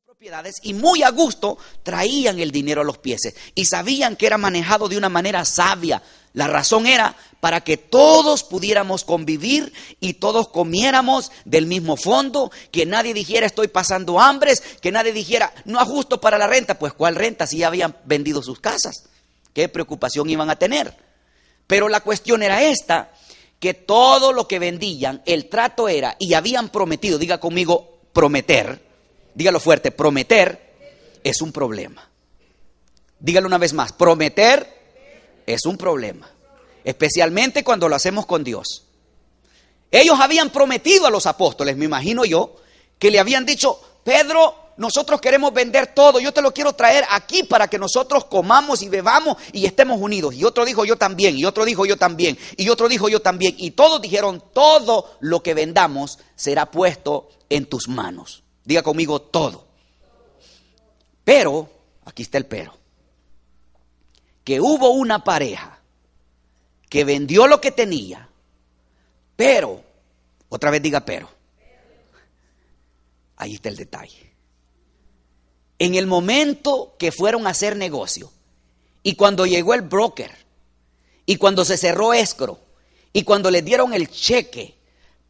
propiedades y muy a gusto traían el dinero a los pies y sabían que era manejado de una manera sabia. La razón era para que todos pudiéramos convivir y todos comiéramos del mismo fondo, que nadie dijera estoy pasando hambres, que nadie dijera no ajusto para la renta. Pues ¿cuál renta si ya habían vendido sus casas? ¿Qué preocupación iban a tener? Pero la cuestión era esta, que todo lo que vendían, el trato era, y habían prometido, diga conmigo, prometer. Dígalo fuerte, prometer es un problema. Dígalo una vez más, prometer es un problema. Especialmente cuando lo hacemos con Dios. Ellos habían prometido a los apóstoles, me imagino yo, que le habían dicho, Pedro, nosotros queremos vender todo, yo te lo quiero traer aquí para que nosotros comamos y bebamos y estemos unidos. Y otro dijo yo también, y otro dijo yo también, y otro dijo yo también. Y todos dijeron, todo lo que vendamos será puesto en tus manos. Diga conmigo todo. Pero, aquí está el pero, que hubo una pareja que vendió lo que tenía, pero, otra vez diga pero. Ahí está el detalle. En el momento que fueron a hacer negocio, y cuando llegó el broker, y cuando se cerró escrow, y cuando le dieron el cheque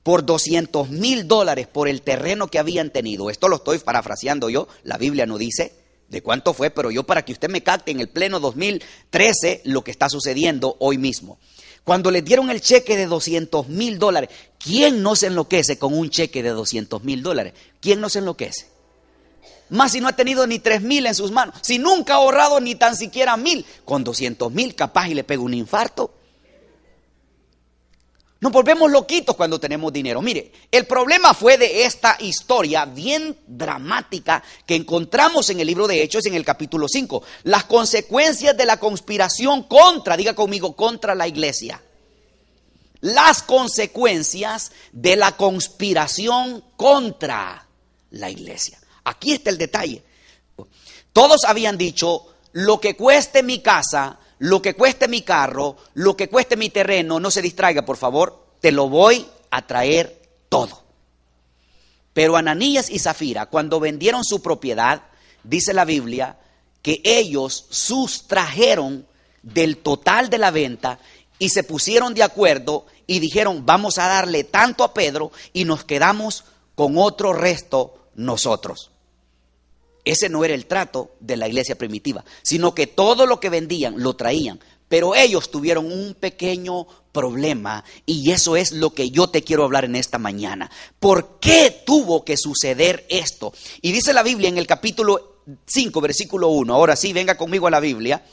por $200,000 por el terreno que habían tenido. Esto lo estoy parafraseando yo, la Biblia no dice de cuánto fue, pero yo para que usted me capte en el pleno 2013 lo que está sucediendo hoy mismo. Cuando le dieron el cheque de $200,000, ¿quién no se enloquece con un cheque de $200,000? ¿Quién no se enloquece? Más si no ha tenido ni 3,000 en sus manos, si nunca ha ahorrado ni tan siquiera 1,000, con 200,000 capaz y le pega un infarto. Nos volvemos loquitos cuando tenemos dinero. Mire, el problema fue de esta historia bien dramática que encontramos en el libro de Hechos en el capítulo 5. Las consecuencias de la conspiración contra, diga conmigo, contra la iglesia. Las consecuencias de la conspiración contra la iglesia. Aquí está el detalle. Todos habían dicho, lo que cueste mi casa, lo que cueste mi carro, lo que cueste mi terreno, no se distraiga por favor, te lo voy a traer todo. Pero Ananías y Zafira, cuando vendieron su propiedad, dice la Biblia, que ellos sustrajeron del total de la venta y se pusieron de acuerdo y dijeron, vamos a darle tanto a Pedro y nos quedamos con otro resto nosotros. Ese no era el trato de la iglesia primitiva, sino que todo lo que vendían lo traían. Pero ellos tuvieron un pequeño problema y eso es lo que yo te quiero hablar en esta mañana. ¿Por qué tuvo que suceder esto? Y dice la Biblia en el capítulo 5, versículo 1. Ahora sí, venga conmigo a la Biblia.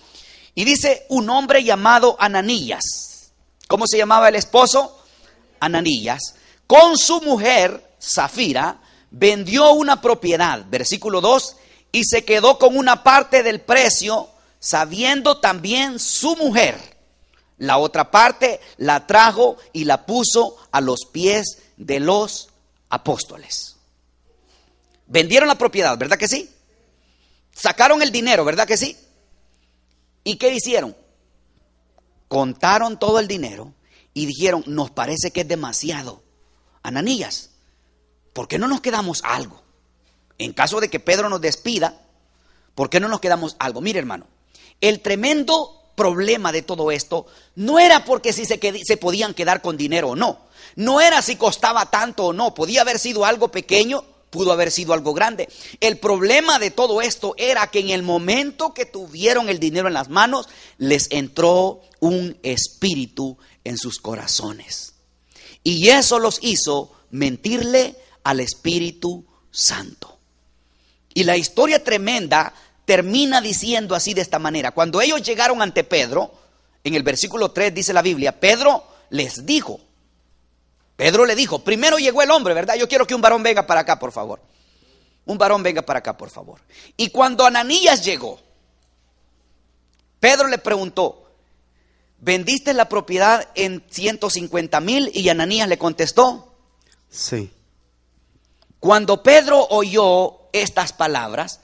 Y dice un hombre llamado Ananías. ¿Cómo se llamaba el esposo? Ananías. Con su mujer, Zafira, vendió una propiedad, versículo 2, y se quedó con una parte del precio, sabiendo también su mujer. La otra parte la trajo y la puso a los pies de los apóstoles. Vendieron la propiedad, ¿verdad que sí? Sacaron el dinero, ¿verdad que sí? ¿Y qué hicieron? Contaron todo el dinero y dijeron, nos parece que es demasiado. Ananías, ¿por qué no nos quedamos algo? En caso de que Pedro nos despida, ¿por qué no nos quedamos algo? Mire, hermano, el tremendo problema de todo esto no era porque si se podían quedar con dinero o no. No era si costaba tanto o no. Podía haber sido algo pequeño, pudo haber sido algo grande. El problema de todo esto era que en el momento que tuvieron el dinero en las manos, les entró un espíritu en sus corazones. Y eso los hizo mentirle al Espíritu Santo. Y la historia tremenda termina diciendo así de esta manera. Cuando ellos llegaron ante Pedro, en el versículo 3 dice la Biblia, Pedro le dijo, primero llegó el hombre, ¿verdad? Yo quiero que un varón venga para acá, por favor. Un varón venga para acá, por favor. Y cuando Ananías llegó, Pedro le preguntó, ¿vendiste la propiedad en 150,000? Y Ananías le contestó, sí. Cuando Pedro oyó estas palabras,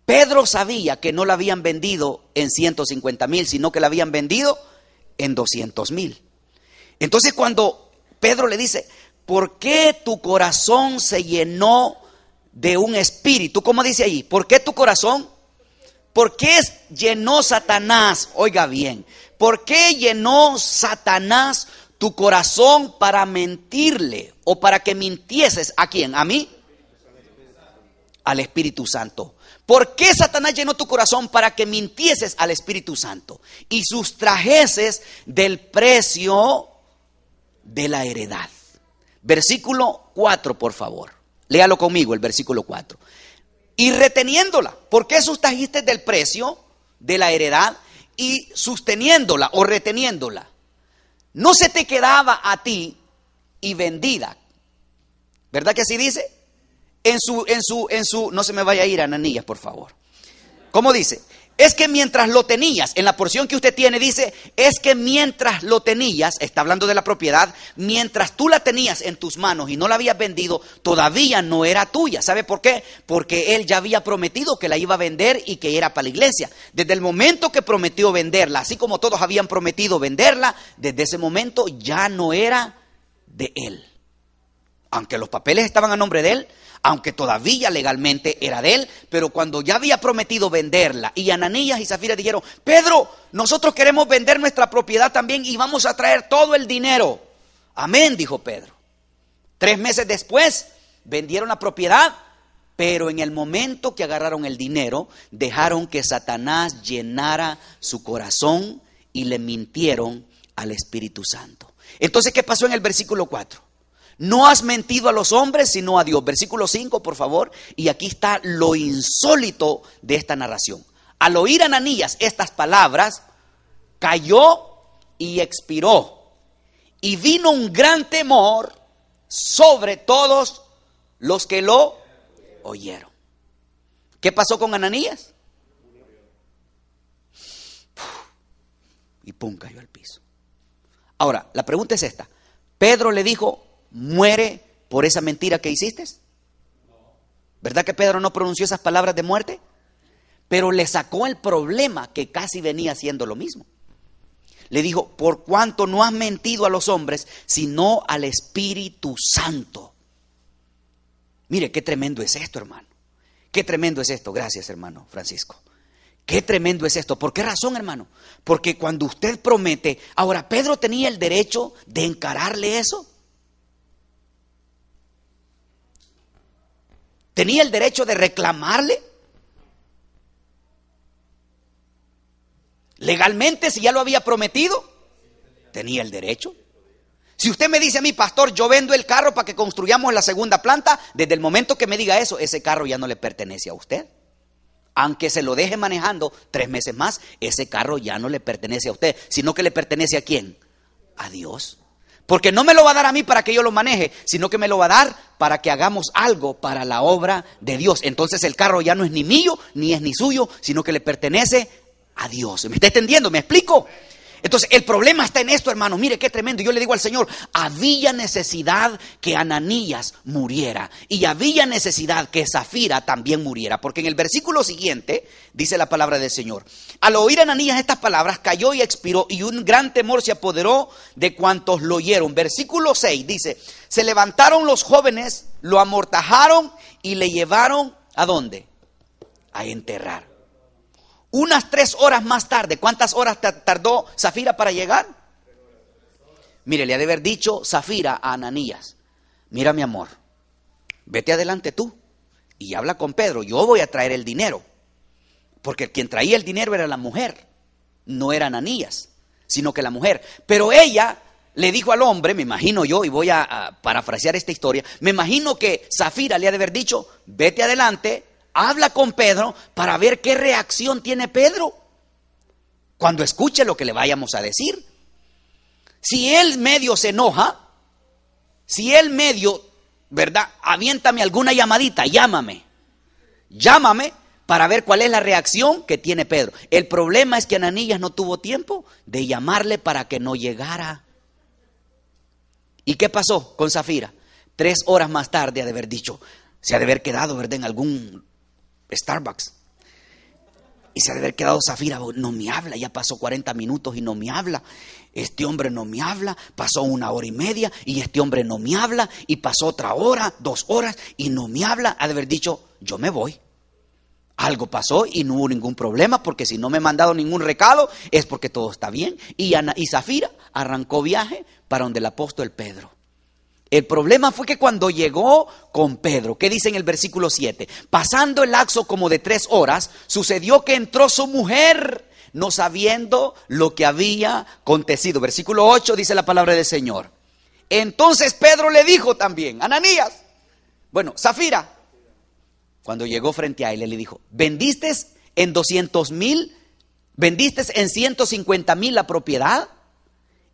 Pedro sabía que no la habían vendido en 150,000, sino que la habían vendido en 200,000. Entonces cuando Pedro le dice, ¿por qué tu corazón se llenó de un espíritu. ¿Cómo dice ahí? ¿Por qué tu corazón? ¿Por qué llenó Satanás? Oiga bien, ¿por qué llenó Satanás tu corazón para mentirle o para que mintieses? ¿A quién? ¿A mí? Al Espíritu Santo. ¿Por qué Satanás llenó tu corazón para que mintieses al Espíritu Santo y sustrajeses del precio de la heredad? Versículo 4, por favor. Léalo conmigo, el versículo 4. Y reteniéndola. ¿Por qué sustrajiste del precio de la heredad y sosteniéndola o reteniéndola? No se te quedaba a ti y vendida. ¿Verdad que así dice? En su, no se me vaya a ir Ananías, por favor. ¿Cómo dice? Es que mientras lo tenías, en la porción que usted tiene dice, es que mientras lo tenías, está hablando de la propiedad, mientras tú la tenías en tus manos y no la habías vendido, todavía no era tuya. ¿Sabe por qué? Porque él ya había prometido que la iba a vender y que era para la iglesia. Desde el momento que prometió venderla, así como todos habían prometido venderla, desde ese momento ya no era de él. Aunque los papeles estaban a nombre de él, aunque todavía legalmente era de él, pero cuando ya había prometido venderla y Ananías y Zafira dijeron, Pedro, nosotros queremos vender nuestra propiedad también y vamos a traer todo el dinero. Amén, dijo Pedro. 3 meses después vendieron la propiedad, pero en el momento que agarraron el dinero, dejaron que Satanás llenara su corazón y le mintieron al Espíritu Santo. Entonces, ¿qué pasó en el versículo 4? No has mentido a los hombres, sino a Dios. Versículo 5, por favor. Y aquí está lo insólito de esta narración. Al oír Ananías estas palabras, cayó y expiró. Y vino un gran temor sobre todos los que lo oyeron. ¿Qué pasó con Ananías? Y pum, cayó al piso. Ahora, la pregunta es esta. Pedro le dijo, ¿muere por esa mentira que hiciste? ¿Verdad que Pedro no pronunció esas palabras de muerte? Pero le sacó el problema que casi venía siendo lo mismo. Le dijo, por cuanto no has mentido a los hombres, sino al Espíritu Santo. Mire, qué tremendo es esto, hermano. Qué tremendo es esto. Gracias, hermano Francisco. Qué tremendo es esto. ¿Por qué razón, hermano? Porque cuando usted promete, ahora Pedro tenía el derecho de encararle eso. ¿Tenía el derecho de reclamarle? Legalmente, si ya lo había prometido, tenía el derecho. Si usted me dice a mí, pastor, yo vendo el carro para que construyamos la segunda planta, desde el momento que me diga eso, ese carro ya no le pertenece a usted. Aunque se lo deje manejando 3 meses más, ese carro ya no le pertenece a usted, sino que le pertenece ¿a quién? A Dios. Porque no me lo va a dar a mí para que yo lo maneje, sino que me lo va a dar para que hagamos algo para la obra de Dios. Entonces el carro ya no es ni mío, ni es ni suyo, sino que le pertenece a Dios. ¿Me está entendiendo? ¿Me explico? Entonces el problema está en esto, hermano. Mire qué tremendo. Yo le digo al Señor, había necesidad que Ananías muriera y había necesidad que Zafira también muriera, porque en el versículo siguiente dice la palabra del Señor: al oír Ananías estas palabras, cayó y expiró, y un gran temor se apoderó de cuantos lo oyeron. Versículo 6 dice: se levantaron los jóvenes, lo amortajaron y le llevaron ¿a dónde? A enterrar. Unas 3 horas más tarde, ¿cuántas horas tardó Zafira para llegar? Mire, le ha de haber dicho Zafira a Ananías: mira, mi amor, vete adelante tú y habla con Pedro, yo voy a traer el dinero. Porque quien traía el dinero era la mujer, no era Ananías, sino que la mujer. Pero ella le dijo al hombre, me imagino yo, y voy a parafrasear esta historia, me imagino que Zafira le ha de haber dicho: vete adelante, habla con Pedro para ver qué reacción tiene Pedro cuando escuche lo que le vayamos a decir. Si él medio se enoja, si él medio, ¿verdad?, aviéntame alguna llamadita, llámame para ver cuál es la reacción que tiene Pedro. El problema es que Ananías no tuvo tiempo de llamarle para que no llegara. ¿Y qué pasó con Zafira? 3 horas más tarde ha de haber dicho, se ha de haber quedado, ¿verdad?, en algún Starbucks. Y se ha de haber quedado Zafira, no me habla, ya pasó 40 minutos y no me habla. Este hombre no me habla, pasó 1 hora y media y este hombre no me habla. Y pasó otra hora, 2 horas y no me habla. Ha de haber dicho, yo me voy. Algo pasó y no hubo ningún problema, porque si no me ha mandado ningún recado es porque todo está bien. Y Zafira arrancó viaje para donde el apóstol Pedro. El problema fue que cuando llegó con Pedro, ¿qué dice en el versículo 7? Pasando el lapso como de 3 horas, sucedió que entró su mujer, no sabiendo lo que había acontecido. Versículo 8 dice la palabra del Señor. Entonces Pedro le dijo también, Ananías, Zafira, cuando llegó frente a él, le dijo, ¿vendiste en 200,000? ¿Vendiste en 150,000 la propiedad?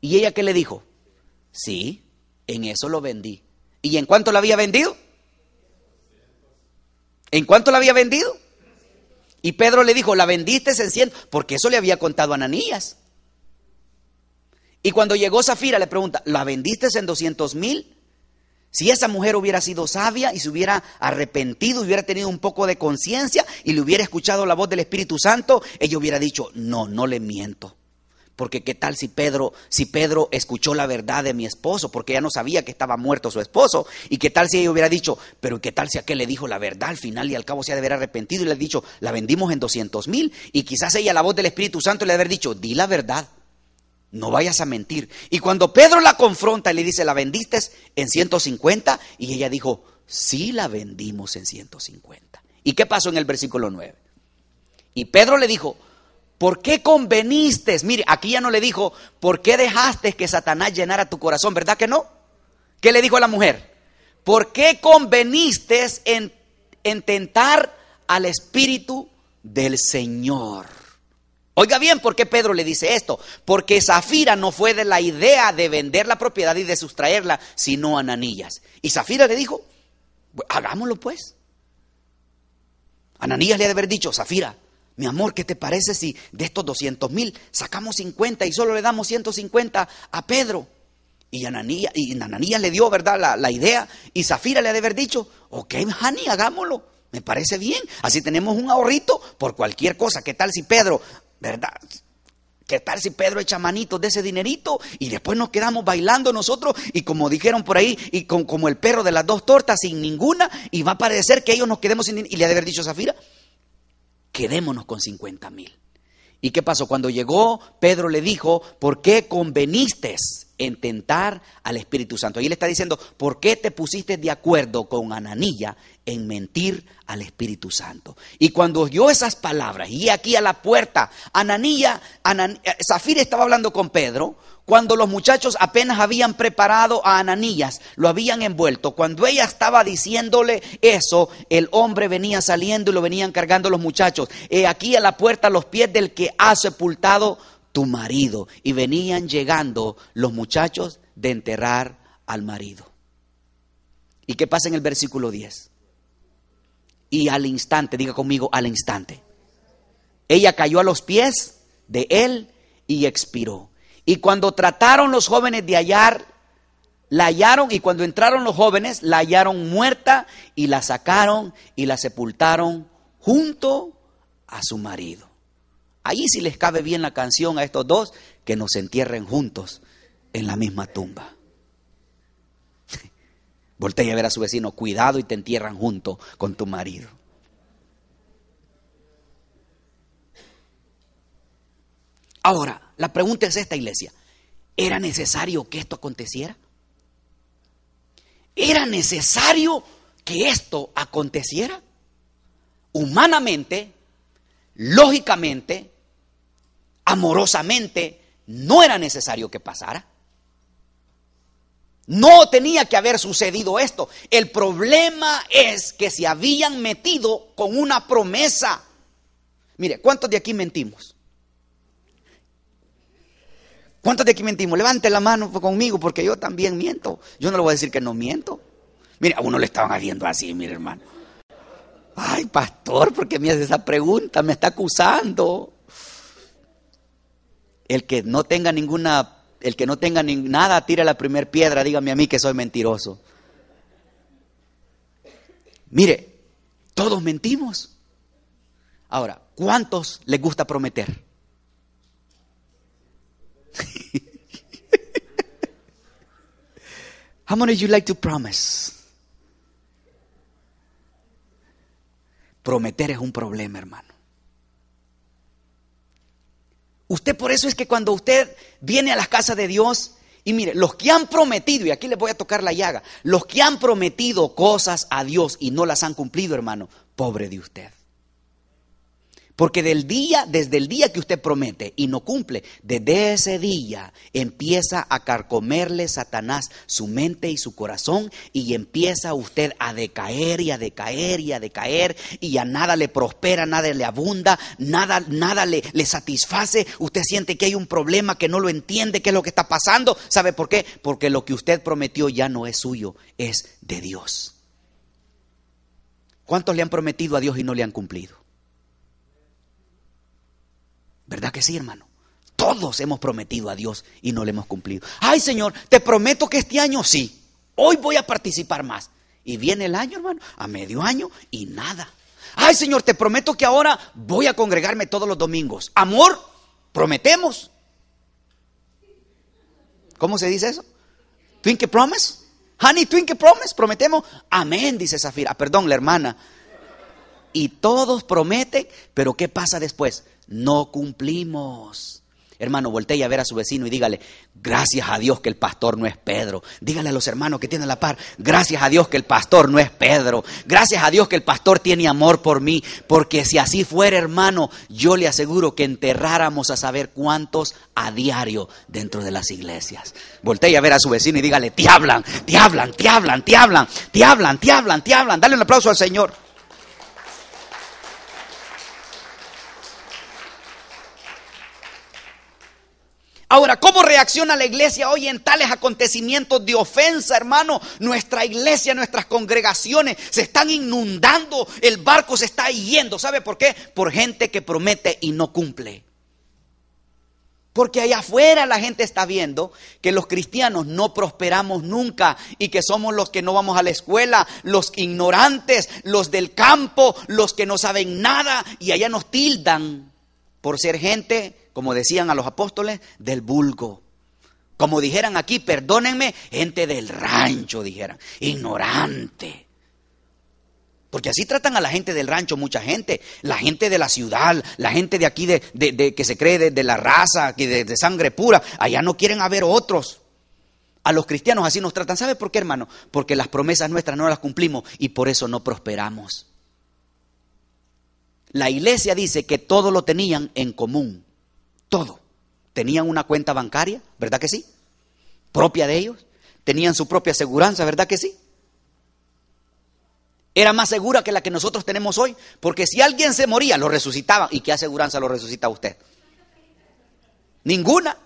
Y ella, ¿qué le dijo? Sí, en eso lo vendí. ¿Y en cuánto la había vendido? ¿En cuánto la había vendido? Y Pedro le dijo, la vendiste en 100, porque eso le había contado a Ananías. Y cuando llegó Zafira le pregunta, ¿la vendiste en 200,000? Si esa mujer hubiera sido sabia y se hubiera arrepentido, hubiera tenido un poco de conciencia y le hubiera escuchado la voz del Espíritu Santo, ella hubiera dicho, no le miento. Porque qué tal si Pedro escuchó la verdad de mi esposo, porque ella no sabía que estaba muerto su esposo. Y qué tal si ella hubiera dicho, pero qué tal si aquel le dijo la verdad al final y al cabo se ha de haber arrepentido y le ha dicho, la vendimos en 200,000. Y quizás ella, la voz del Espíritu Santo, le ha de haber dicho, di la verdad. No vayas a mentir. Y cuando Pedro la confronta y le dice, ¿la vendiste en 150? Y ella dijo, sí, la vendimos en 150. ¿Y qué pasó en el versículo 9? Y Pedro le dijo, ¿por qué conveniste? Mire, aquí ya no le dijo, ¿por qué dejaste que Satanás llenara tu corazón? ¿Verdad que no? ¿Qué le dijo a la mujer? ¿Por qué conveniste en tentar al Espíritu del Señor? Oiga bien, ¿por qué Pedro le dice esto? Porque Zafira no fue de la idea de vender la propiedad y de sustraerla, sino Ananías. Y Zafira le dijo, hagámoslo pues. Ananías le ha de haber dicho, Zafira, mi amor, ¿qué te parece si de estos 200,000 sacamos 50 y solo le damos 150 a Pedro? Y Ananías le dio, ¿verdad?, la idea. Y Zafira le ha de haber dicho, ok, honey, hagámoslo. Me parece bien. Así tenemos un ahorrito por cualquier cosa. ¿Qué tal si Pedro... ¿verdad? ¿Qué tal si Pedro echa manitos de ese dinerito y después nos quedamos bailando nosotros y como dijeron por ahí, y como el perro de las 2 tortas sin ninguna, y va a parecer que ellos nos quedemos sin dinero? Y le ha de haber dicho a Zafira, quedémonos con 50,000. ¿Y qué pasó? Cuando llegó, Pedro le dijo, ¿por qué conveniste en tentar al Espíritu Santo? Y él está diciendo, ¿por qué te pusiste de acuerdo con Ananías en mentir al Espíritu Santo? Y cuando oyó esas palabras, y aquí a la puerta, Zafira estaba hablando con Pedro, cuando los muchachos apenas habían preparado a Ananías, lo habían envuelto. Cuando ella estaba diciéndole eso, el hombre venía saliendo y lo venían cargando los muchachos. Aquí a la puerta, los pies del que ha sepultado tu marido. Y venían llegando los muchachos de enterrar al marido. ¿Y qué pasa en el versículo 10? Y al instante, diga conmigo, al instante, ella cayó a los pies de él y expiró. Y cuando trataron los jóvenes de hallar, la hallaron, y cuando entraron los jóvenes, la hallaron muerta y la sacaron y la sepultaron junto a su marido. Ahí sí les cabe bien la canción a estos dos, que nos entierren juntos en la misma tumba. Voltea a ver a su vecino, cuidado y te entierran junto con tu marido. Ahora, la pregunta es esta, iglesia. ¿Era necesario que esto aconteciera? ¿Era necesario que esto aconteciera? Humanamente, lógicamente, amorosamente, no era necesario que pasara. No tenía que haber sucedido esto. El problema es que se habían metido con una promesa. Mire, ¿cuántos de aquí mentimos? ¿Cuántos de aquí mentimos? Levante la mano conmigo, porque yo también miento. Yo no le voy a decir que no miento. Mire, a uno le estaban haciendo así, mire, hermano. Ay, pastor, ¿por qué me hace esa pregunta? Me está acusando. El que no tenga nada, tire la primera piedra, dígame a mí que soy mentiroso. Mire, todos mentimos. Ahora, ¿cuántos les gusta prometer? How many of you like to promise? Prometer es un problema, hermano. Usted, por eso es que cuando usted viene a las casas de Dios, y mire, los que han prometido, y aquí les voy a tocar la llaga, los que han prometido cosas a Dios y no las han cumplido, hermano, pobre de usted. Porque desde el día que usted promete y no cumple, desde ese día empieza a carcomerle Satanás su mente y su corazón, y empieza usted a decaer y a decaer y a decaer, y a nada le prospera, nada le abunda, nada le satisface. Usted siente que hay un problema, que no lo entiende, qué es lo que está pasando. ¿Sabe por qué? Porque lo que usted prometió ya no es suyo, es de Dios. ¿Cuántos le han prometido a Dios y no le han cumplido? ¿Verdad que sí, hermano? Todos hemos prometido a Dios y no le hemos cumplido. Ay, Señor, te prometo que este año sí, hoy voy a participar más. Y viene el año, hermano, a medio año y nada. Ay, Señor, te prometo que ahora voy a congregarme todos los domingos. Amor, prometemos. ¿Cómo se dice eso? Twinkle promise. Honey, twinkle promise, prometemos. Amén, dice Zafira. Perdón, la hermana. Y todos prometen, pero ¿qué pasa después? No cumplimos. Hermano, voltee a ver a su vecino y dígale: gracias a Dios que el pastor no es Pedro. Dígale a los hermanos que tienen la par: gracias a Dios que el pastor no es Pedro. Gracias a Dios que el pastor tiene amor por mí. Porque si así fuera, hermano, yo le aseguro que enterráramos a saber cuántos a diario dentro de las iglesias. Voltee a ver a su vecino y dígale: te hablan, te hablan, te hablan, te hablan, te hablan, te hablan, te hablan. Dale un aplauso al Señor. Ahora, ¿cómo reacciona la iglesia hoy en tales acontecimientos de ofensa, hermano? Nuestra iglesia, nuestras congregaciones se están inundando, el barco se está yendo. ¿Sabe por qué? Por gente que promete y no cumple. Porque allá afuera la gente está viendo que los cristianos no prosperamos nunca y que somos los que no vamos a la escuela, los ignorantes, los del campo, los que no saben nada, y allá nos tildan por ser gente, como decían a los apóstoles, del vulgo. Como dijeran aquí, perdónenme, gente del rancho, dijeran, ignorante. Porque así tratan a la gente del rancho mucha gente, la gente de la ciudad, la gente de aquí de que se cree de la raza, de sangre pura. Allá no quieren haber otros. A los cristianos así nos tratan. ¿Sabe por qué, hermano? Porque las promesas nuestras no las cumplimos y por eso no prosperamos. La iglesia dice que todo lo tenían en común. Todo. Tenían una cuenta bancaria, ¿verdad que sí? Propia de ellos. Tenían su propia aseguranza, ¿verdad que sí? Era más segura que la que nosotros tenemos hoy, porque si alguien se moría, lo resucitaban. ¿Y qué aseguranza lo resucita usted? Ninguna.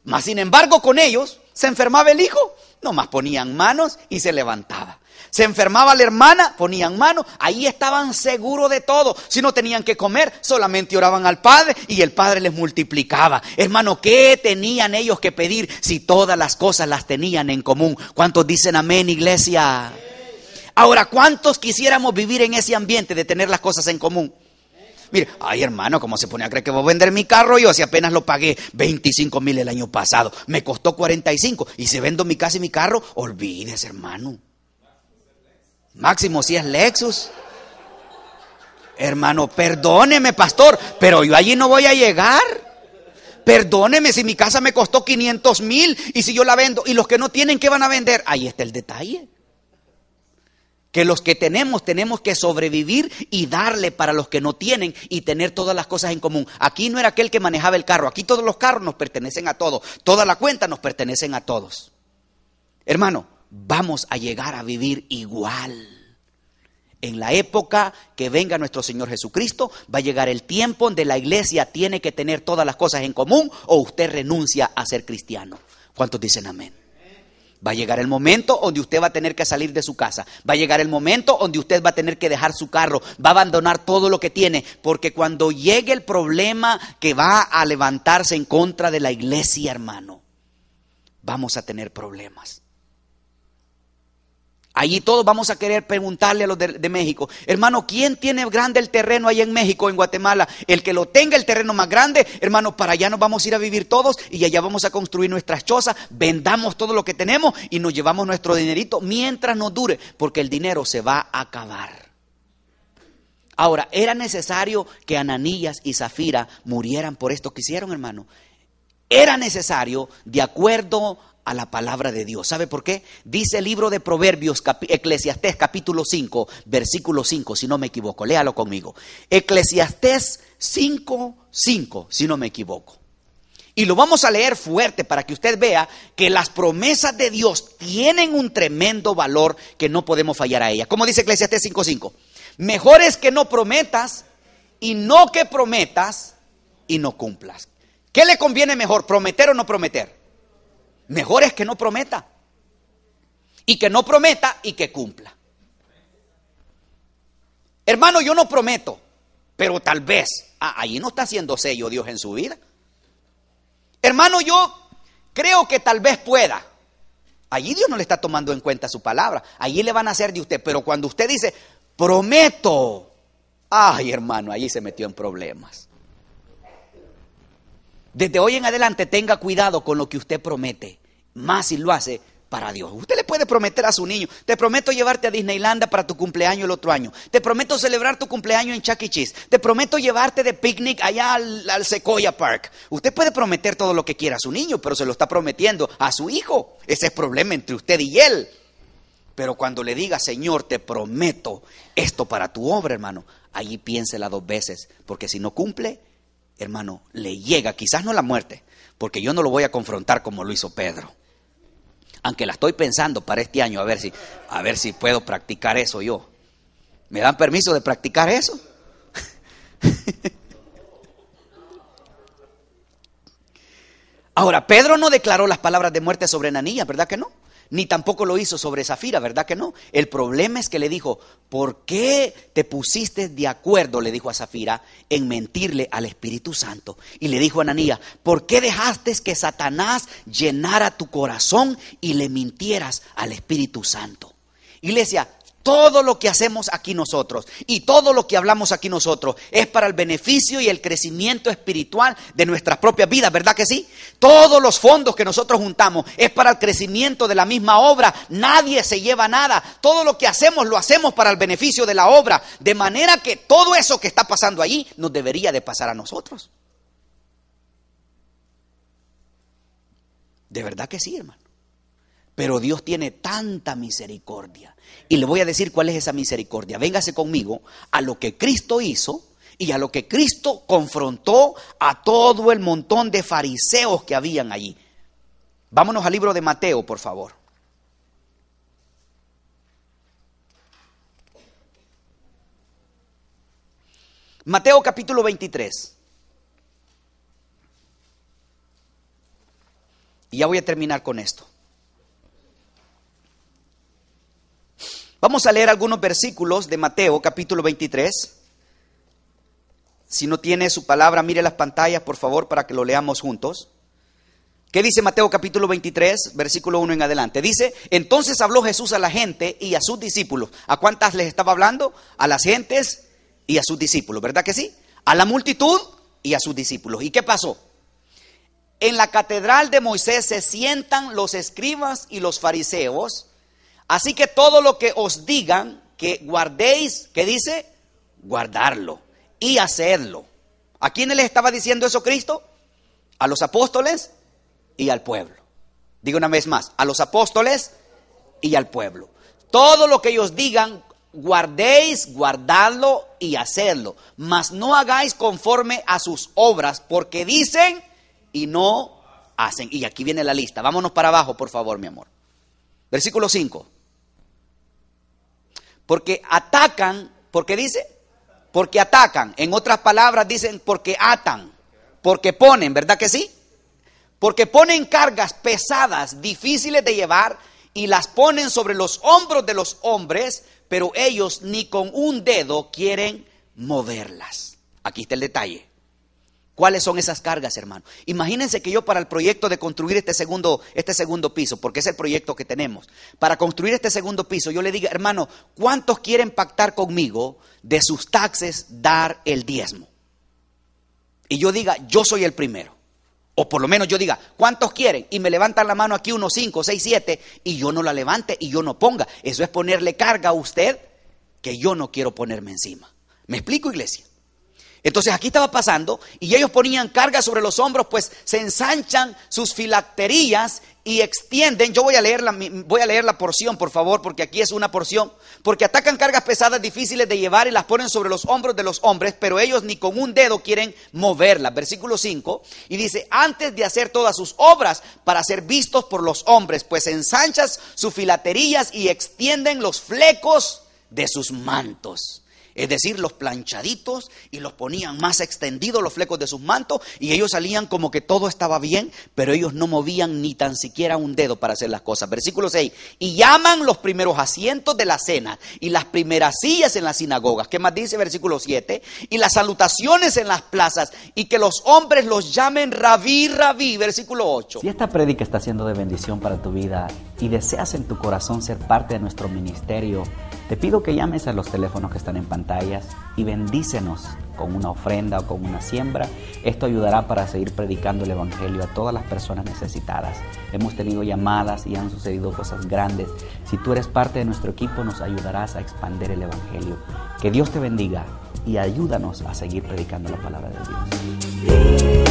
Mas sin embargo, con ellos se enfermaba el hijo, nomás ponían manos y se levantaba. Se enfermaba la hermana, ponían manos, ahí estaban seguros de todo. Si no tenían que comer, solamente oraban al Padre y el Padre les multiplicaba. Hermano, ¿qué tenían ellos que pedir si todas las cosas las tenían en común? ¿Cuántos dicen amén, iglesia? Ahora, ¿cuántos quisiéramos vivir en ese ambiente de tener las cosas en común? Mire, ay hermano, ¿cómo se pone a creer que voy a vender mi carro yo si apenas lo pagué 25,000 el año pasado? Me costó 45 y si vendo mi casa y mi carro, olvídese, hermano. Máximo si es Lexus. Hermano, perdóneme, pastor, pero yo allí no voy a llegar. Perdóneme, si mi casa me costó 500,000 y si yo la vendo y los que no tienen, ¿qué van a vender? Ahí está el detalle. Que los que tenemos que sobrevivir y darle para los que no tienen y tener todas las cosas en común. Aquí no era aquel que manejaba el carro, aquí todos los carros nos pertenecen a todos, toda la cuenta nos pertenecen a todos. Hermano, vamos a llegar a vivir igual. En la época que venga nuestro Señor Jesucristo, va a llegar el tiempo donde la iglesia tiene que tener todas las cosas en común o usted renuncia a ser cristiano. ¿Cuántos dicen amén? Va a llegar el momento donde usted va a tener que salir de su casa. Va a llegar el momento donde usted va a tener que dejar su carro. Va a abandonar todo lo que tiene. Porque cuando llegue el problema que va a levantarse en contra de la iglesia, hermano, vamos a tener problemas. Allí todos vamos a querer preguntarle a los de México: hermano, ¿quién tiene grande el terreno allá en México, en Guatemala? El que lo tenga el terreno más grande, hermano, para allá nos vamos a ir a vivir todos y allá vamos a construir nuestras chozas, vendamos todo lo que tenemos y nos llevamos nuestro dinerito mientras nos dure, porque el dinero se va a acabar. Ahora, ¿era necesario que Ananías y Zafira murieran por esto que hicieron, hermano? Era necesario de acuerdo a la palabra de Dios. ¿Sabe por qué? Dice el libro de Proverbios, Eclesiastés capítulo 5, versículo 5, si no me equivoco. Léalo conmigo. Eclesiastés 5:5, si no me equivoco. Y lo vamos a leer fuerte para que usted vea que las promesas de Dios tienen un tremendo valor que no podemos fallar a ellas. ¿Cómo dice Eclesiastés 5:5? Mejor es que no prometas y no que prometas y no cumplas. ¿Qué le conviene mejor, prometer o no prometer? Mejor es que no prometa. Y que no prometa y que cumpla. Hermano, yo no prometo, pero tal vez. Allí no está haciendo sello Dios en su vida. Hermano, yo creo que tal vez pueda. Allí Dios no le está tomando en cuenta su palabra. Allí le van a hacer de usted. Pero cuando usted dice, prometo. Ay, hermano, allí se metió en problemas. Desde hoy en adelante tenga cuidado con lo que usted promete, más si lo hace para Dios. Usted le puede prometer a su niño: te prometo llevarte a Disneylandia para tu cumpleaños el otro año, te prometo celebrar tu cumpleaños en Chuck E. Cheese, te prometo llevarte de picnic allá al Sequoia Park. Usted puede prometer todo lo que quiera a su niño, pero se lo está prometiendo a su hijo. Ese es problema entre usted y él. Pero cuando le diga: Señor, te prometo esto para tu obra, hermano, allí piénsela 2 veces, porque si no cumple, hermano, le llega, quizás no la muerte, porque yo no lo voy a confrontar como lo hizo Pedro. Aunque la estoy pensando para este año, a ver si puedo practicar eso yo. ¿Me dan permiso de practicar eso? Ahora, Pedro no declaró las palabras de muerte sobre Ananías, ¿verdad que no? Ni tampoco lo hizo sobre Zafira, ¿verdad que no? El problema es que le dijo: ¿por qué te pusiste de acuerdo? Le dijo a Zafira, en mentirle al Espíritu Santo. Y le dijo a Ananías: ¿por qué dejaste que Satanás llenara tu corazón y le mintieras al Espíritu Santo? Iglesia, todo lo que hacemos aquí nosotros y todo lo que hablamos aquí nosotros es para el beneficio y el crecimiento espiritual de nuestras propias vidas, ¿verdad que sí? Todos los fondos que nosotros juntamos es para el crecimiento de la misma obra. Nadie se lleva nada. Todo lo que hacemos lo hacemos para el beneficio de la obra. De manera que todo eso que está pasando allí nos debería de pasar a nosotros. De verdad que sí, hermano. Pero Dios tiene tanta misericordia. Y le voy a decir cuál es esa misericordia. Véngase conmigo a lo que Cristo hizo y a lo que Cristo confrontó a todo el montón de fariseos que habían allí. Vámonos al libro de Mateo, por favor. Mateo capítulo 23. Y ya voy a terminar con esto. Vamos a leer algunos versículos de Mateo capítulo 23. Si no tiene su palabra, mire las pantallas, por favor, para que lo leamos juntos. ¿Qué dice Mateo capítulo 23, versículo 1 en adelante? Dice: entonces habló Jesús a la gente y a sus discípulos. ¿A cuántas les estaba hablando? A las gentes y a sus discípulos, ¿verdad que sí? A la multitud y a sus discípulos. ¿Y qué pasó? En la catedral de Moisés se sientan los escribas y los fariseos. Así que todo lo que os digan que guardéis, ¿qué dice? Guardarlo y hacerlo. ¿A quiénes les estaba diciendo eso Cristo? A los apóstoles y al pueblo. Digo una vez más: a los apóstoles y al pueblo. Todo lo que ellos digan, guardéis, guardadlo y hacerlo. Mas no hagáis conforme a sus obras, porque dicen y no hacen. Y aquí viene la lista. Vámonos para abajo, por favor, mi amor. Versículo 5. Porque atacan, ¿por qué dice? Porque atacan. En otras palabras dicen porque atan, porque ponen, ¿verdad que sí? Porque ponen cargas pesadas, difíciles de llevar, y las ponen sobre los hombros de los hombres, pero ellos ni con un dedo quieren moverlas. Aquí está el detalle. ¿Cuáles son esas cargas, hermano? Imagínense que yo para el proyecto de construir este segundo piso, porque es el proyecto que tenemos, para construir este segundo piso, yo le diga, hermano, ¿cuántos quieren pactar conmigo de sus taxes dar el diezmo? Y yo diga, yo soy el primero. O por lo menos yo diga, ¿cuántos quieren? Y me levantan la mano aquí 1, 5, 6, 7 y yo no la levante y yo no ponga. Eso es ponerle carga a usted que yo no quiero ponerme encima. ¿Me explico, iglesia? Entonces aquí estaba pasando y ellos ponían carga sobre los hombros, pues se ensanchan sus filacterías y extienden. Yo voy a leer la porción, por favor, porque aquí es una porción. Porque atacan cargas pesadas difíciles de llevar y las ponen sobre los hombros de los hombres, pero ellos ni con un dedo quieren moverlas. Versículo 5, y dice, antes de hacer todas sus obras para ser vistos por los hombres, pues ensanchan sus filaterías y extienden los flecos de sus mantos. Es decir, los planchaditos, y los ponían más extendidos los flecos de sus mantos, y ellos salían como que todo estaba bien, pero ellos no movían ni tan siquiera un dedo para hacer las cosas. Versículo 6, y llaman los primeros asientos de la cena y las primeras sillas en las sinagogas. ¿Qué más dice? Versículo 7, y las salutaciones en las plazas, y que los hombres los llamen rabí, rabí. Versículo 8. Si esta prédica está siendo de bendición para tu vida y deseas en tu corazón ser parte de nuestro ministerio, te pido que llames a los teléfonos que están en pantallas y bendícenos con una ofrenda o con una siembra. Esto ayudará para seguir predicando el evangelio a todas las personas necesitadas. Hemos tenido llamadas y han sucedido cosas grandes. Si tú eres parte de nuestro equipo, nos ayudarás a expandir el evangelio. Que Dios te bendiga y ayúdanos a seguir predicando la palabra de Dios.